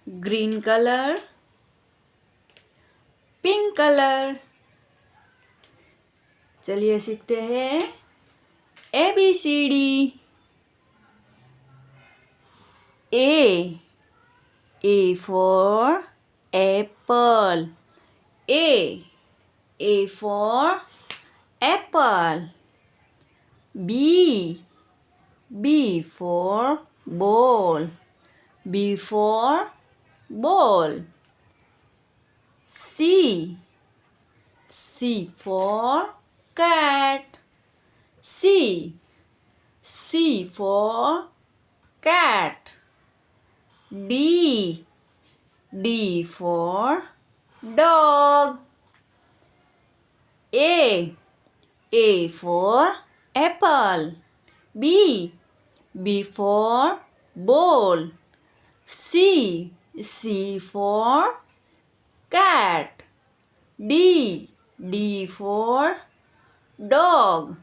green color, pink color. चलिए सीखते हैं ABCD. A for apple. A for apple. B for ball. B for ball. C for cat. C for cat. D for dog. A for apple. B for ball. C for cat. D for dog.